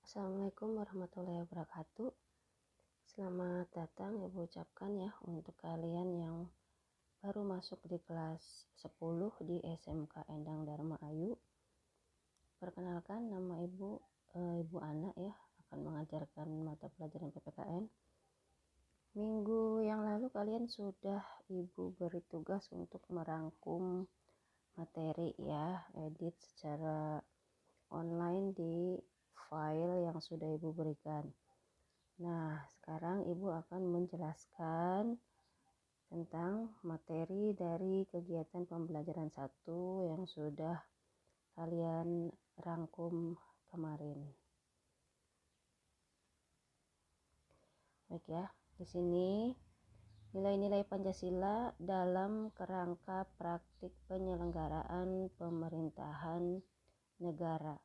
Assalamualaikum warahmatullahi wabarakatuh. Selamat datang Ibu ucapkan ya untuk kalian yang baru masuk di kelas 10 di SMK Endang Dharma Ayu. Perkenalkan, nama Ibu Ana ya, akan mengajarkan mata pelajaran PPKN. Minggu yang lalu kalian sudah Ibu beri tugas untuk merangkum materi ya, edit secara online di file yang sudah Ibu berikan. Nah, sekarang Ibu akan menjelaskan tentang materi dari kegiatan pembelajaran 1 yang sudah kalian rangkum kemarin. Baik ya, di sini nilai-nilai Pancasila dalam kerangka praktik penyelenggaraan pemerintahan negara.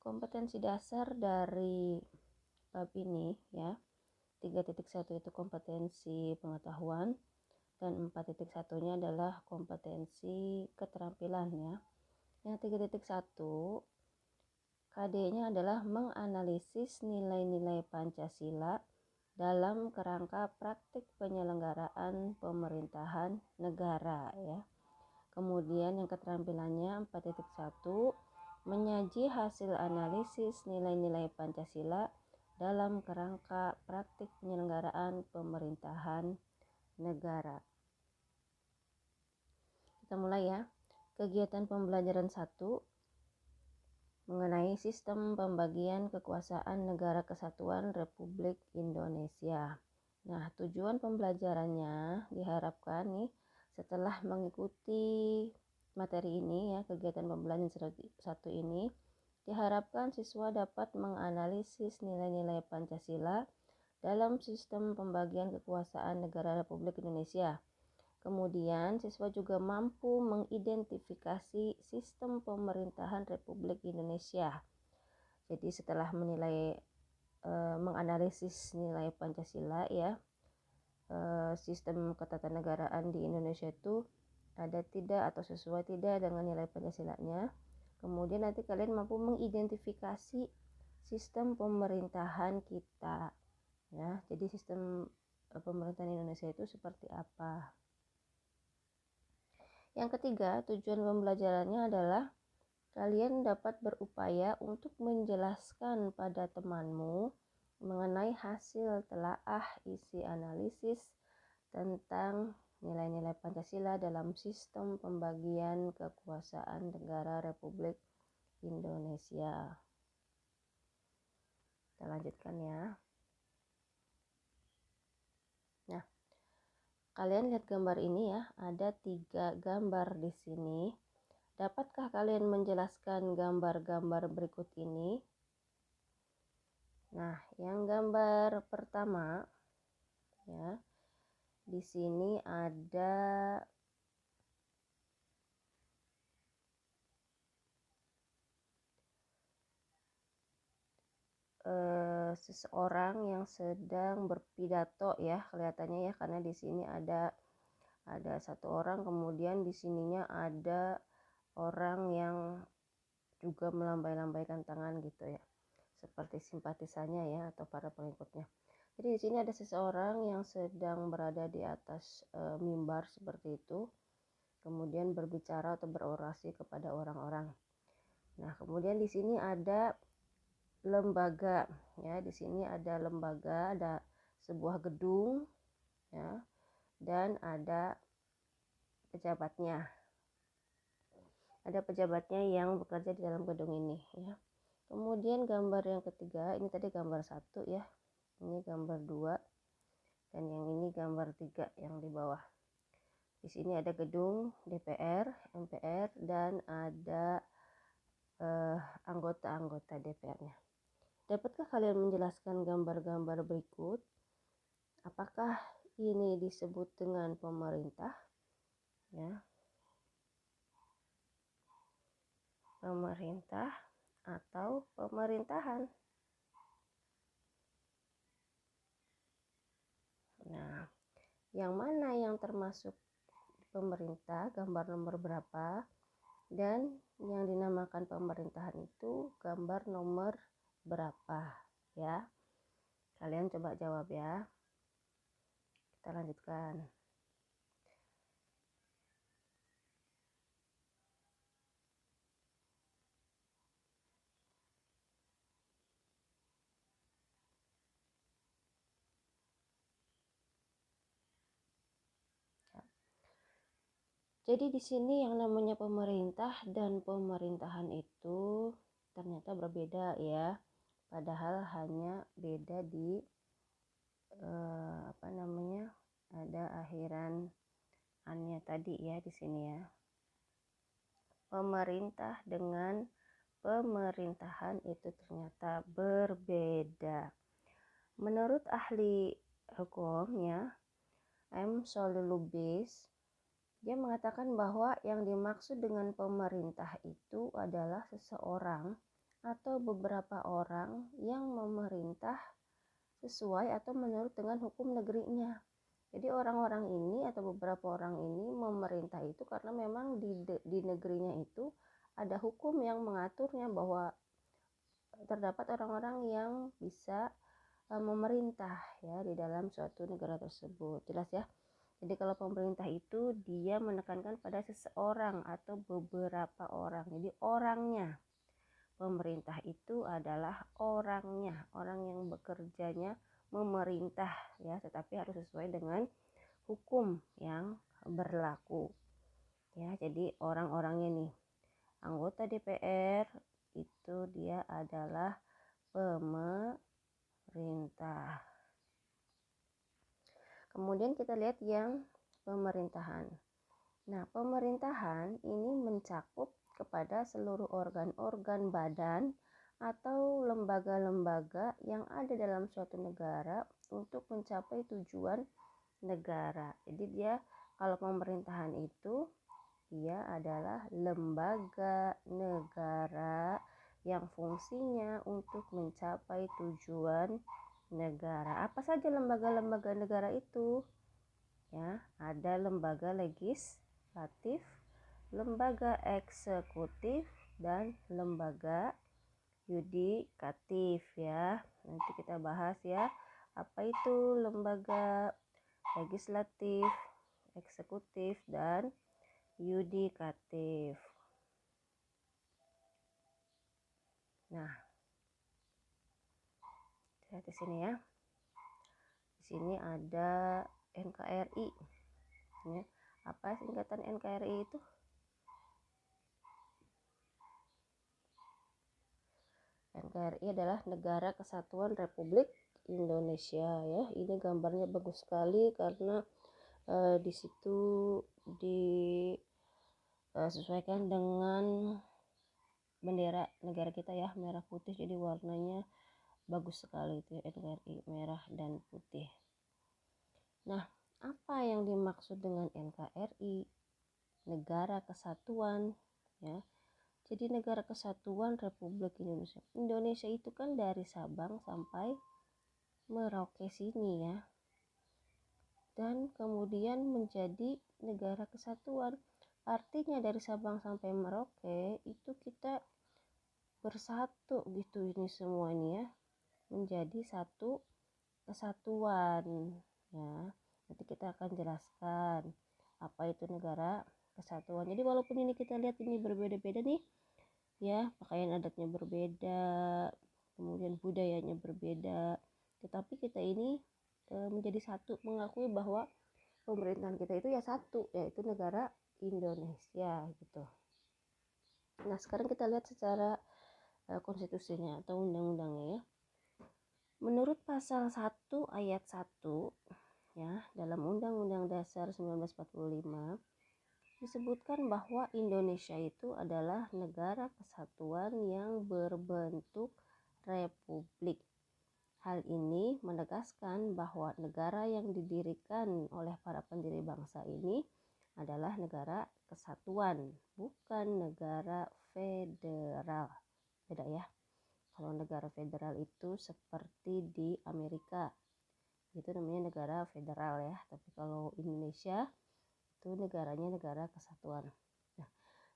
Kompetensi dasar dari bab ini ya, 3.1 itu kompetensi pengetahuan dan 4.1-nya adalah kompetensi keterampilan ya. Yang 3.1 KD-nya adalah menganalisis nilai-nilai Pancasila dalam kerangka praktik penyelenggaraan pemerintahan negara ya. Kemudian yang keterampilannya 4.1 menyaji hasil analisis nilai-nilai Pancasila dalam kerangka praktik penyelenggaraan pemerintahan negara. Kita mulai ya. Kegiatan pembelajaran 1 mengenai sistem pembagian kekuasaan Negara Kesatuan Republik Indonesia. Nah, tujuan pembelajarannya diharapkan nih setelah mengikuti materi ini ya, kegiatan pembelajaran 1 ini diharapkan siswa dapat menganalisis nilai-nilai Pancasila dalam sistem pembagian kekuasaan Negara Republik Indonesia. Kemudian siswa juga mampu mengidentifikasi sistem pemerintahan Republik Indonesia. Jadi setelah menganalisis nilai Pancasila ya, sistem ketatanegaraan di Indonesia itu ada tidak atau sesuai tidak dengan nilai Pancasilanya. Kemudian nanti kalian mampu mengidentifikasi sistem pemerintahan kita ya. Jadi sistem pemerintahan Indonesia itu seperti apa. Yang ketiga, tujuan pembelajarannya adalah kalian dapat berupaya untuk menjelaskan pada temanmu mengenai hasil telaah isi analisis tentang nilai-nilai Pancasila dalam sistem pembagian kekuasaan Negara Republik Indonesia. Kita lanjutkan ya. Nah, kalian lihat gambar ini ya, ada 3 gambar di sini. Dapatkah kalian menjelaskan gambar-gambar berikut ini? Nah, yang gambar pertama ya, di sini ada seseorang yang sedang berpidato ya, kelihatannya ya, karena di sini ada satu orang, kemudian di sininya ada orang yang juga melambai-lambaikan tangan gitu ya, seperti simpatisannya ya atau para pengikutnya. Jadi di sini ada seseorang yang sedang berada di atas mimbar seperti itu, kemudian berbicara atau berorasi kepada orang-orang. Nah, kemudian di sini ada lembaga ya, di sini ada lembaga, ada sebuah gedung ya, dan ada pejabatnya. Ada pejabatnya yang bekerja di dalam gedung ini ya. Kemudian gambar yang ketiga, ini tadi gambar 1 ya. Ini gambar 2 dan yang ini gambar 3 yang di bawah. Di sini ada gedung DPR, MPR dan ada anggota-anggota DPR-nya. Dapatkah kalian menjelaskan gambar-gambar berikut? Apakah ini disebut dengan pemerintah? Ya. Pemerintah atau pemerintahan? Nah, yang mana yang termasuk pemerintah? Gambar nomor berapa? Dan yang dinamakan pemerintahan itu gambar nomor berapa ya? Kalian coba jawab ya. Kita lanjutkan. Jadi di sini yang namanya pemerintah dan pemerintahan itu ternyata berbeda ya. Padahal hanya beda di ada akhiran annya tadi ya di sini ya. Pemerintah dengan pemerintahan itu ternyata berbeda. Menurut ahli hukum ya, M. Solulubis, dia mengatakan bahwa yang dimaksud dengan pemerintah itu adalah seseorang atau beberapa orang yang memerintah sesuai atau menurut dengan hukum negerinya. Jadi orang-orang ini atau beberapa orang ini memerintah itu karena memang di negerinya itu ada hukum yang mengaturnya bahwa terdapat orang-orang yang bisa memerintah ya di dalam suatu negara tersebut. Jelas ya? Jadi kalau pemerintah itu dia menekankan pada seseorang atau beberapa orang. Jadi orangnya. Pemerintah itu adalah orangnya, orang yang bekerjanya memerintah ya, tetapi harus sesuai dengan hukum yang berlaku. Ya, jadi orang-orangnya nih. Anggota DPR itu dia adalah pemerintah. Kemudian kita lihat yang pemerintahan. Nah, pemerintahan ini mencakup kepada seluruh organ-organ badan atau lembaga-lembaga yang ada dalam suatu negara untuk mencapai tujuan negara. Jadi dia kalau pemerintahan itu dia adalah lembaga negara yang fungsinya untuk mencapai tujuan negara. Apa saja lembaga-lembaga negara itu? Ya, ada lembaga legislatif, lembaga eksekutif, dan lembaga yudikatif ya. Nanti kita bahas ya. Apa itu lembaga legislatif, eksekutif, dan yudikatif. Nah, lihat di sini ya. Di sini ada NKRI. Ya. Apa singkatan NKRI itu? NKRI adalah Negara Kesatuan Republik Indonesia ya. Ini gambarnya bagus sekali karena di situ disesuaikan dengan bendera negara kita ya, merah putih, jadi warnanya bagus sekali itu ya, NKRI merah dan putih. Nah, apa yang dimaksud dengan NKRI? Negara Kesatuan ya. Jadi Negara Kesatuan Republik Indonesia. Indonesia itu kan dari Sabang sampai Merauke sini ya. Dan kemudian menjadi negara kesatuan. Artinya dari Sabang sampai Merauke itu kita bersatu gitu ini semuanya ya. Menjadi satu kesatuan ya. Nanti kita akan jelaskan apa itu negara kesatuan. Jadi walaupun ini kita lihat ini berbeda-beda nih ya, pakaian adatnya berbeda, kemudian budayanya berbeda, tetapi kita ini menjadi satu, mengakui bahwa pemerintahan kita itu ya satu, yaitu negara Indonesia gitu. Nah, sekarang kita lihat secara konstitusinya atau undang-undangnya ya. Menurut pasal 1 ayat 1 ya, dalam Undang-Undang Dasar 1945 disebutkan bahwa Indonesia itu adalah negara kesatuan yang berbentuk republik. Hal ini menegaskan bahwa negara yang didirikan oleh para pendiri bangsa ini adalah negara kesatuan, bukan negara federal. Beda ya. Kalau negara federal itu seperti di Amerika, itu namanya negara federal ya. Tapi kalau Indonesia itu negaranya negara kesatuan. Nah,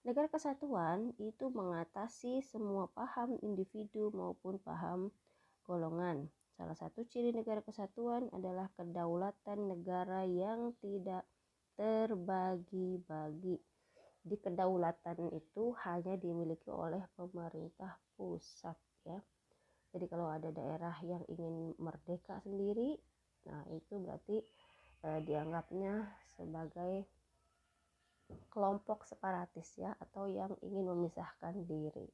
Negara kesatuan itu mengatasi semua paham individu maupun paham golongan. Salah satu ciri negara kesatuan adalah kedaulatan negara yang tidak terbagi-bagi. Di kedaulatan itu hanya dimiliki oleh pemerintah pusat ya. Jadi kalau ada daerah yang ingin merdeka sendiri, nah itu berarti dianggapnya sebagai kelompok separatis ya, atau yang ingin memisahkan diri.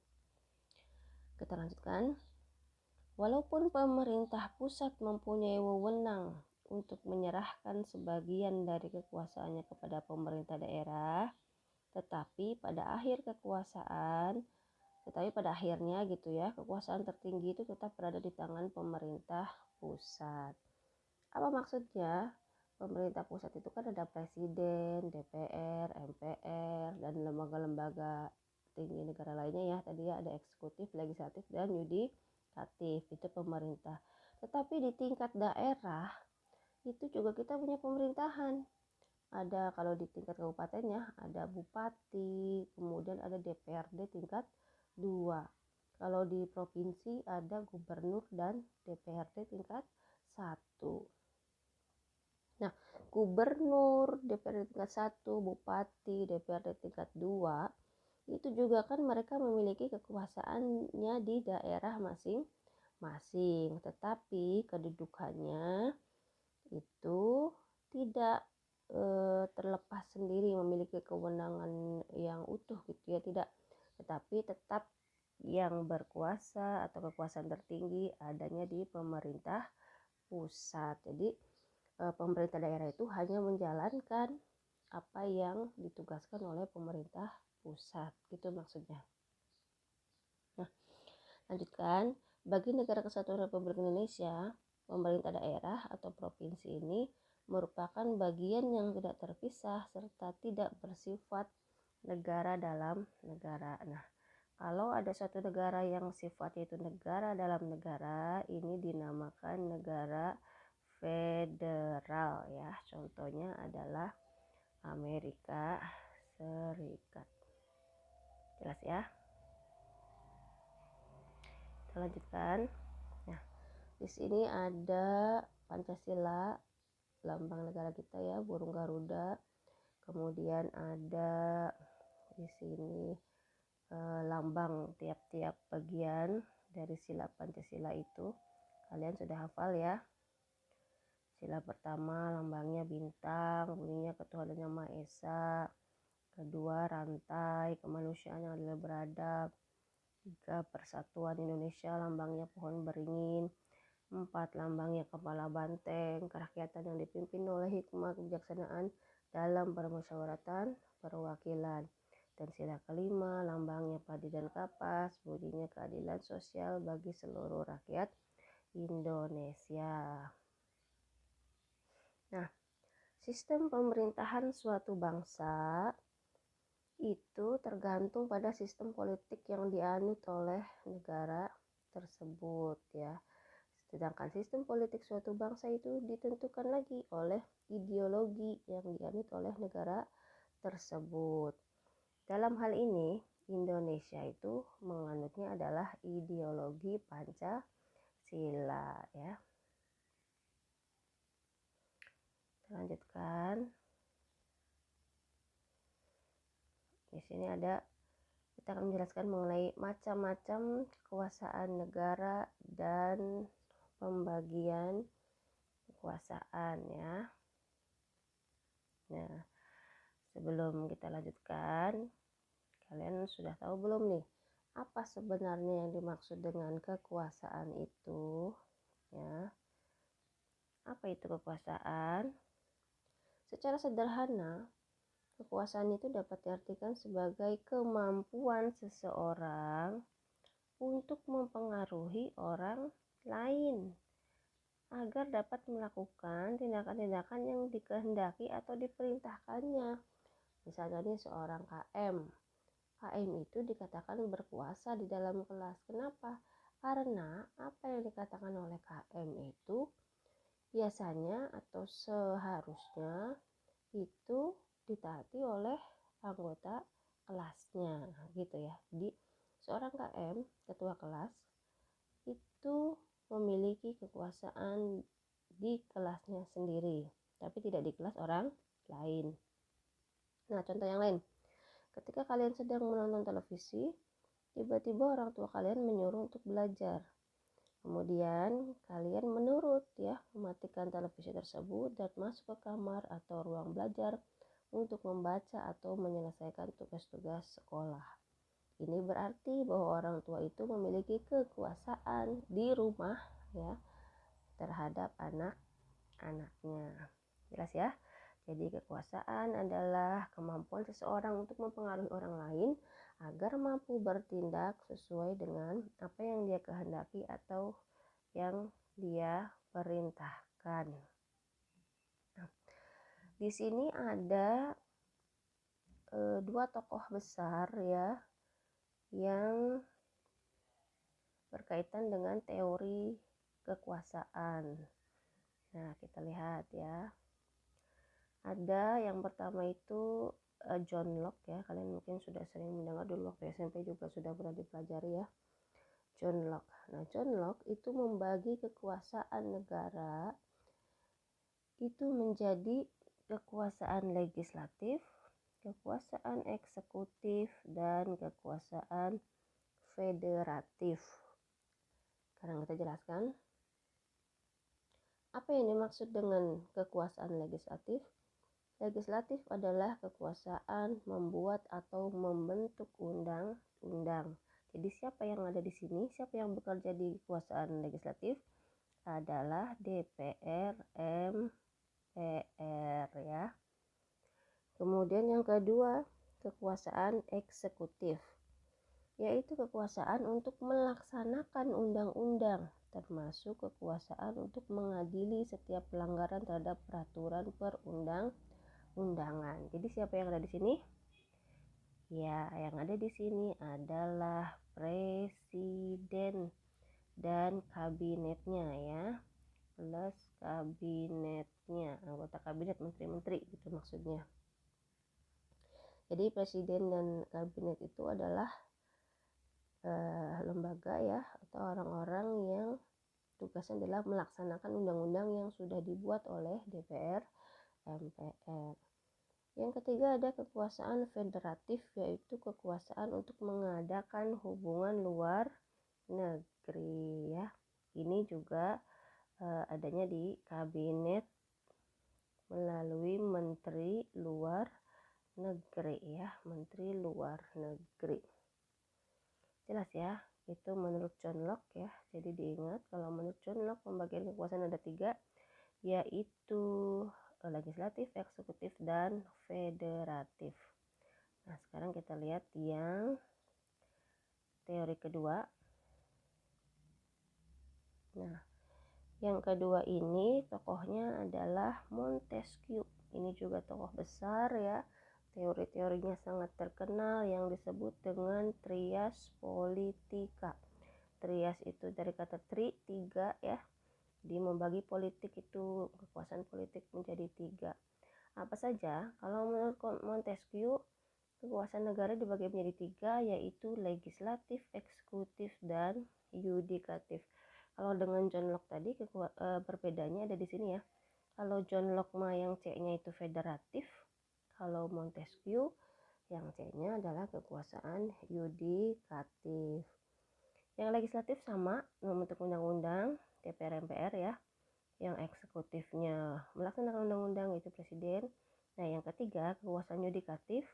Kita lanjutkan. Walaupun pemerintah pusat mempunyai wewenang untuk menyerahkan sebagian dari kekuasaannya kepada pemerintah daerah, tetapi pada akhirnya gitu ya, kekuasaan tertinggi itu tetap berada di tangan pemerintah pusat. Apa maksudnya? Pemerintah pusat itu kan ada presiden, DPR, MPR, dan lembaga-lembaga tinggi negara lainnya ya. Tadi ya ada eksekutif, legislatif, dan yudikatif, itu pemerintah. Tetapi di tingkat daerah itu juga kita punya pemerintahan. Ada kalau di tingkat kabupatennya ada bupati, kemudian ada DPRD tingkat 2. Kalau di provinsi ada gubernur dan DPRD tingkat 1. Nah, gubernur, DPRD tingkat 1, bupati, DPRD tingkat 2, itu juga kan mereka memiliki kekuasaannya di daerah masing-masing. Tetapi kedudukannya itu tidak terlepas sendiri memiliki kewenangan yang utuh gitu ya, tidak. Tetapi tetap yang berkuasa atau kekuasaan tertinggi adanya di pemerintah pusat. Jadi pemerintah daerah itu hanya menjalankan apa yang ditugaskan oleh pemerintah pusat, gitu maksudnya. Nah, lanjutkan. Bagi negara kesatuan Republik Indonesia, pemerintah daerah atau provinsi ini merupakan bagian yang tidak terpisah serta tidak bersifat negara dalam negara. Nah, kalau ada suatu negara yang sifatnya itu negara dalam negara, ini dinamakan negara federal ya. Contohnya adalah Amerika Serikat. Jelas ya? Kita lanjutkan. Nah, di sini ada Pancasila, lambang negara kita ya, burung Garuda. Kemudian ada di sini lambang tiap-tiap bagian dari sila Pancasila itu. Kalian sudah hafal ya. Sila pertama lambangnya bintang, bunyinya ketuhanan yang Maha Esa. Kedua, rantai kemanusiaan yang adil beradab. 3, persatuan Indonesia, lambangnya pohon beringin. 4, lambangnya kepala banteng, kerakyatan yang dipimpin oleh hikmah kebijaksanaan dalam permusyawaratan perwakilan. Dan sila kelima, lambangnya padi dan kapas, bunyinya keadilan sosial bagi seluruh rakyat Indonesia. Nah, sistem pemerintahan suatu bangsa itu tergantung pada sistem politik yang dianut oleh negara tersebut ya. Sedangkan sistem politik suatu bangsa itu ditentukan lagi oleh ideologi yang dianut oleh negara tersebut. Dalam hal ini, Indonesia itu menganutnya adalah ideologi Pancasila ya. Kita lanjutkan. Di sini kita akan menjelaskan mengenai macam-macam kekuasaan negara dan pembagian kekuasaan ya. Nah, sebelum kita lanjutkan, kalian sudah tahu belum nih apa sebenarnya yang dimaksud dengan kekuasaan itu ya? Apa itu kekuasaan? Secara sederhana, kekuasaan itu dapat diartikan sebagai kemampuan seseorang untuk mempengaruhi orang lain agar dapat melakukan tindakan-tindakan yang dikehendaki atau diperintahkannya. Misalnya nih seorang KM. KM itu dikatakan berkuasa di dalam kelas. Kenapa? Karena apa yang dikatakan oleh KM itu biasanya atau seharusnya itu ditaati oleh anggota kelasnya gitu ya. Jadi seorang KM, ketua kelas, itu memiliki kekuasaan di kelasnya sendiri, tapi tidak di kelas orang lain. Nah, contoh yang lain. Ketika kalian sedang menonton televisi, tiba-tiba orang tua kalian menyuruh untuk belajar. Kemudian kalian menurut ya, mematikan televisi tersebut dan masuk ke kamar atau ruang belajar untuk membaca atau menyelesaikan tugas-tugas sekolah. Ini berarti bahwa orang tua itu memiliki kekuasaan di rumah ya terhadap anak-anaknya. Jelas ya? Jadi kekuasaan adalah kemampuan seseorang untuk mempengaruhi orang lain agar mampu bertindak sesuai dengan apa yang dia kehendaki atau yang dia perintahkan. Nah, di sini ada dua tokoh besar ya yang berkaitan dengan teori kekuasaan. Nah, kita lihat ya. Ada yang pertama itu John Locke ya. Kalian mungkin sudah sering mendengar dulu waktu SMP juga sudah pernah dipelajari ya. John Locke. Nah, John Locke itu membagi kekuasaan negara itu menjadi kekuasaan legislatif, kekuasaan eksekutif, dan kekuasaan federatif. Sekarang kita jelaskan apa yang dimaksud dengan kekuasaan legislatif. Legislatif adalah kekuasaan membuat atau membentuk undang-undang. Jadi siapa yang ada di sini? Siapa yang bekerja di kekuasaan legislatif? Adalah DPR, MPR ya. Kemudian yang kedua, kekuasaan eksekutif, yaitu kekuasaan untuk melaksanakan undang-undang, termasuk kekuasaan untuk mengadili setiap pelanggaran terhadap peraturan perundang-undangan. Jadi siapa yang ada di sini? Ya, yang ada di sini adalah presiden dan kabinetnya ya, plus kabinetnya, anggota kabinet, menteri-menteri gitu maksudnya. Jadi presiden dan kabinet itu adalah lembaga ya atau orang-orang yang tugasnya adalah melaksanakan undang-undang yang sudah dibuat oleh DPR, MPR. Yang ketiga ada kekuasaan federatif, yaitu kekuasaan untuk mengadakan hubungan luar negeri ya. Ini juga adanya di kabinet melalui menteri luar negeri ya, menteri luar negeri. Jelas ya, itu menurut John Locke ya. Jadi diingat kalau menurut John Locke pembagian kekuasaan ada 3, yaitu legislatif, eksekutif, dan federatif. Nah, sekarang kita lihat yang teori kedua. Nah, yang kedua ini tokohnya adalah Montesquieu. Ini juga tokoh besar ya. Teori-teorinya sangat terkenal yang disebut dengan trias politika. Trias itu dari kata tri, 3 ya. Di membagi politik itu kekuasaan politik menjadi 3. Apa saja? Kalau menurut Montesquieu, kekuasaan negara dibagi menjadi 3, yaitu legislatif, eksekutif, dan yudikatif. Kalau dengan John Locke tadi perbedaannya ada di sini ya. Kalau John Locke yang C-nya itu federatif, kalau Montesquieu yang C-nya adalah kekuasaan yudikatif. Yang legislatif sama, membentuk undang-undang, DPR MPR ya. Yang eksekutifnya melaksanakan undang-undang, itu presiden. Nah, yang ketiga kekuasaan yudikatif,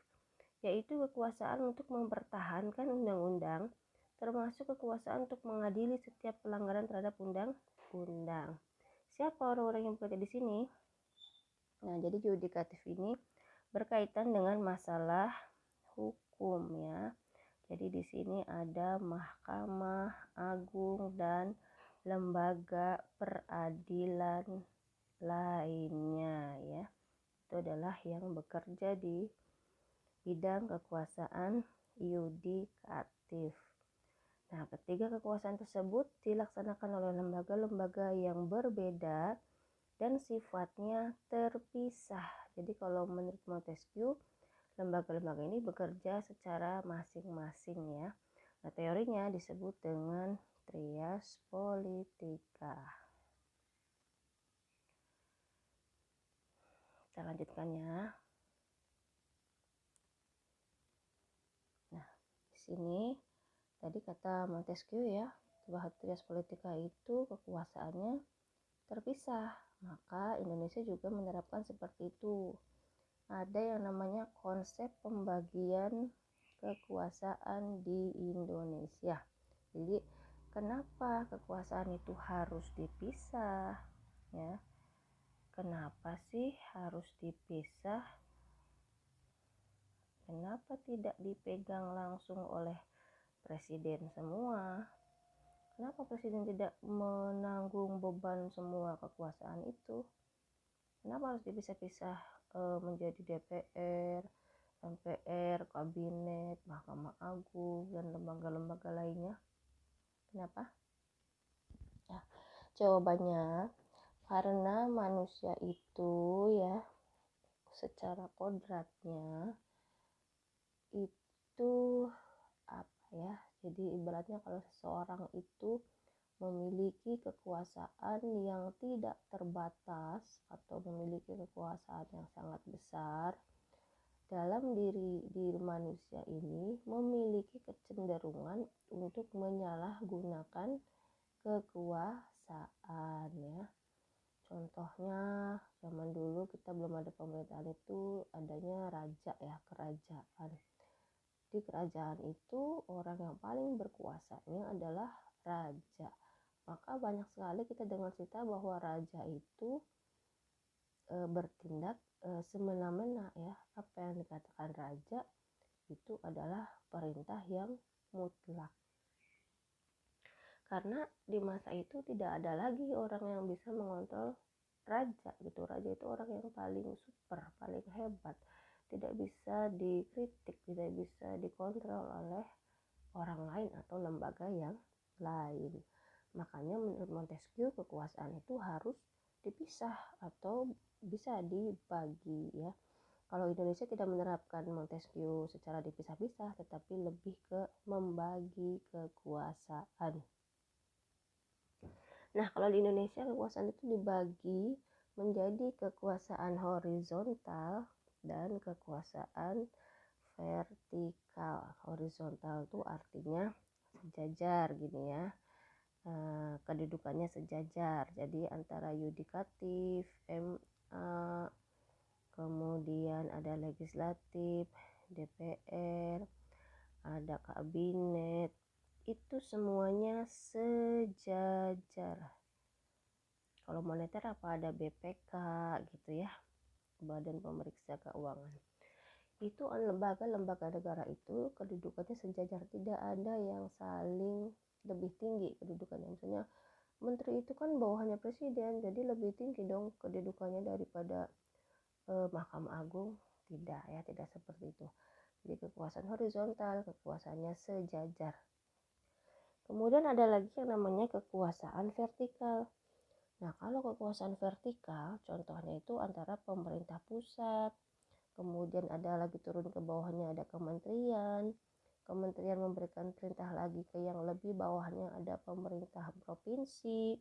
yaitu kekuasaan untuk mempertahankan undang-undang, termasuk kekuasaan untuk mengadili setiap pelanggaran terhadap undang-undang. Siapa orang-orang yang bekerja di sini? Nah, jadi yudikatif ini berkaitan dengan masalah hukum ya. Jadi di sini ada Mahkamah Agung dan lembaga peradilan lainnya ya. Itu adalah yang bekerja di bidang kekuasaan yudikatif. Nah, ketiga kekuasaan tersebut dilaksanakan oleh lembaga-lembaga yang berbeda dan sifatnya terpisah. Jadi kalau menurut Montesquieu, lembaga-lembaga ini bekerja secara masing-masing ya. Nah, teorinya disebut dengan trias politika. Kita lanjutkan ya. Nah, di sini tadi kata Montesquieu ya, bahwa trias politika itu kekuasaannya terpisah. Maka Indonesia juga menerapkan seperti itu. Ada yang namanya konsep pembagian kekuasaan di Indonesia. Jadi kenapa kekuasaan itu harus dipisah ya? Kenapa sih harus dipisah? Kenapa tidak dipegang langsung oleh presiden semua? Kenapa presiden tidak menanggung beban semua kekuasaan itu? Kenapa harus dipisah-pisah menjadi DPR, MPR, Kabinet, Mahkamah Agung, dan lembaga-lembaga lainnya? Kenapa? Ya, jawabannya karena manusia itu ya secara kodratnya itu apa ya? Jadi ibaratnya kalau seseorang itu memiliki kekuasaan yang tidak terbatas atau memiliki kekuasaan yang sangat besar, dalam diri manusia ini memiliki kecenderungan untuk menyalahgunakan kekuasaan ya. Contohnya zaman dulu kita belum ada pemerintahan itu adanya raja ya, kerajaan. Di kerajaan itu orang yang paling berkuasanya adalah raja. Maka banyak sekali kita dengar cerita bahwa raja itu bertindak semena-mena ya. Apa yang dikatakan raja itu adalah perintah yang mutlak. Karena di masa itu tidak ada lagi orang yang bisa mengontrol raja gitu. Raja itu orang yang paling super, paling hebat. Tidak bisa dikritik, tidak bisa dikontrol oleh orang lain atau lembaga yang lain. Makanya menurut Montesquieu kekuasaan itu harus dipisah atau bisa dibagi ya. Kalau Indonesia tidak menerapkan Montesquieu secara dipisah-pisah, tetapi lebih ke membagi kekuasaan. Nah, kalau di Indonesia kekuasaan itu dibagi menjadi kekuasaan horizontal dan kekuasaan vertikal. Horizontal itu artinya sejajar gini ya. Kedudukannya sejajar, jadi antara yudikatif, MA, kemudian ada legislatif, DPR, ada kabinet, itu semuanya sejajar. Kalau moneter apa ada BPK gitu ya, Badan Pemeriksa Keuangan. Itu lembaga-lembaga negara itu kedudukannya sejajar, tidak ada yang saling lebih tinggi kedudukannya. Misalnya menteri itu kan bawahannya presiden, jadi lebih tinggi dong kedudukannya daripada Mahkamah Agung. Tidak ya, tidak seperti itu. Jadi kekuasaan horizontal, kekuasaannya sejajar. Kemudian ada lagi yang namanya kekuasaan vertikal. Nah, kalau kekuasaan vertikal contohnya itu antara pemerintah pusat, kemudian ada lagi turun ke bawahnya ada kementerian, kementerian memberikan perintah lagi ke yang lebih bawahnya ada pemerintah provinsi,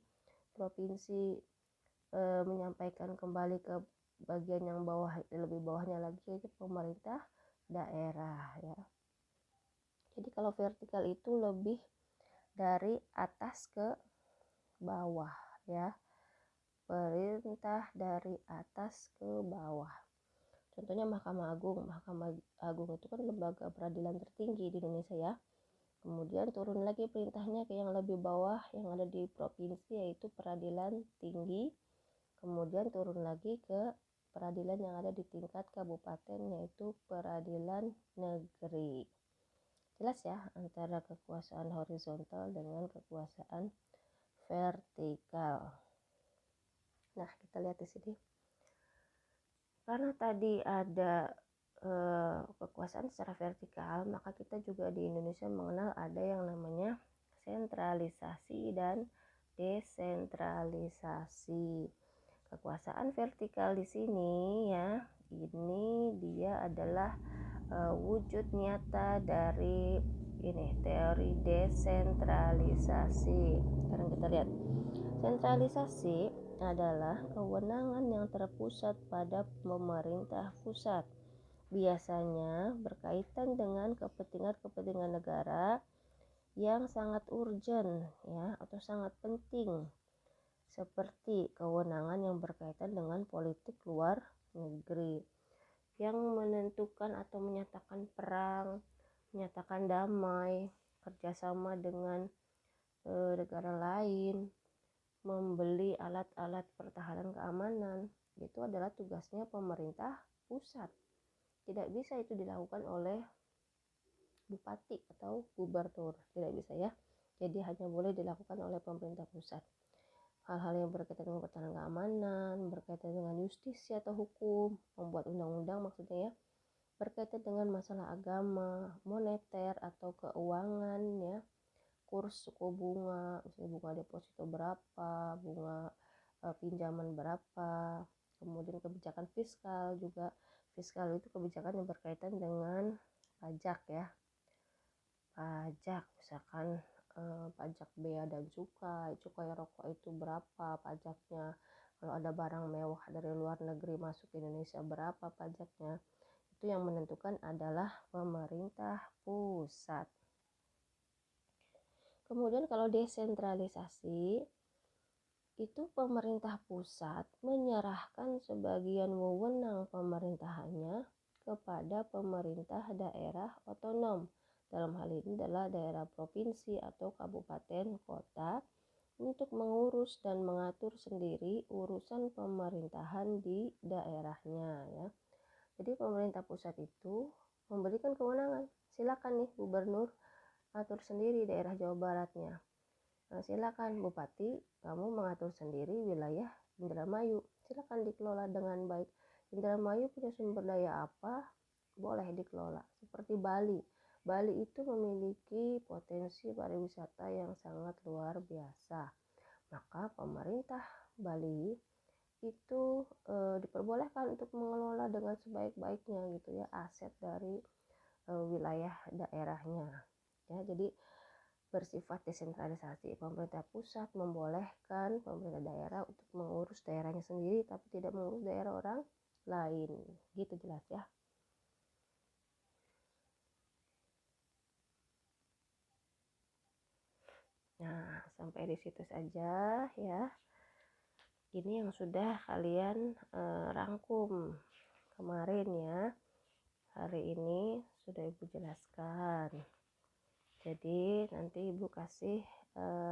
provinsi menyampaikan kembali ke bagian yang bawah, lebih bawahnya lagi itu pemerintah daerah ya. Jadi kalau vertikal itu lebih dari atas ke bawah ya, perintah dari atas ke bawah. Contohnya Mahkamah Agung. Mahkamah Agung itu kan lembaga peradilan tertinggi di Indonesia ya. Kemudian turun lagi perintahnya ke yang lebih bawah yang ada di provinsi, yaitu peradilan tinggi. Kemudian turun lagi ke peradilan yang ada di tingkat kabupaten, yaitu peradilan negeri. Jelas ya antara kekuasaan horizontal dengan kekuasaan vertikal. Nah, kita lihat di sini. Karena tadi ada kekuasaan secara vertikal, maka kita juga di Indonesia mengenal ada yang namanya sentralisasi dan desentralisasi. Kekuasaan vertikal di sini ya ini dia adalah wujud nyata dari ini teori desentralisasi. Sekarang kita lihat. Sentralisasi adalah kewenangan yang terpusat pada pemerintah pusat. Biasanya berkaitan dengan kepentingan-kepentingan negara yang sangat urgent ya atau sangat penting, seperti kewenangan yang berkaitan dengan politik luar negeri yang menentukan atau menyatakan perang, menyatakan damai, kerjasama dengan negara lain, membeli alat-alat pertahanan keamanan. Itu adalah tugasnya pemerintah pusat. Tidak bisa itu dilakukan oleh bupati atau gubernur, tidak bisa ya. Jadi hanya boleh dilakukan oleh pemerintah pusat. Hal-hal yang berkaitan dengan pertahanan keamanan, berkaitan dengan justisi atau hukum, membuat undang-undang maksudnya ya, berkaitan dengan masalah agama, moneter atau keuangan ya, kurs suku bunga, misalnya bunga deposito berapa, bunga pinjaman berapa, kemudian kebijakan fiskal juga. Fiskal itu kebijakan yang berkaitan dengan pajak ya, pajak misalkan pajak bea dan cukai rokok itu berapa pajaknya, kalau ada barang mewah dari luar negeri masuk ke Indonesia berapa pajaknya. Itu yang menentukan adalah pemerintah pusat. Kemudian kalau desentralisasi itu pemerintah pusat menyerahkan sebagian wewenang pemerintahannya kepada pemerintah daerah otonom. Dalam hal ini adalah daerah provinsi atau kabupaten kota untuk mengurus dan mengatur sendiri urusan pemerintahan di daerahnya ya. Jadi pemerintah pusat itu memberikan kewenangan, silakan nih gubernur atur sendiri daerah Jawa Baratnya. Nah, silakan Bupati, kamu mengatur sendiri wilayah Indramayu. Silakan dikelola dengan baik. Indramayu punya sumber daya apa? Boleh dikelola. Seperti Bali. Bali itu memiliki potensi pariwisata yang sangat luar biasa. Maka pemerintah Bali itu diperbolehkan untuk mengelola dengan sebaik-baiknya gitu ya aset dari wilayah daerahnya. Ya, jadi bersifat desentralisasi. Pemerintah pusat membolehkan pemerintah daerah untuk mengurus daerahnya sendiri tapi tidak mengurus daerah orang lain. Gitu jelas ya. Nah, sampai di situ saja ya. Ini yang sudah kalian rangkum kemarin ya. Hari ini sudah Ibu jelaskan. Jadi nanti Ibu kasih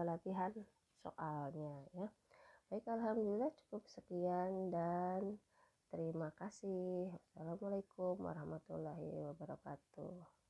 latihan soalnya ya. Baik, alhamdulillah cukup sekian dan terima kasih. Wassalamualaikum warahmatullahi wabarakatuh.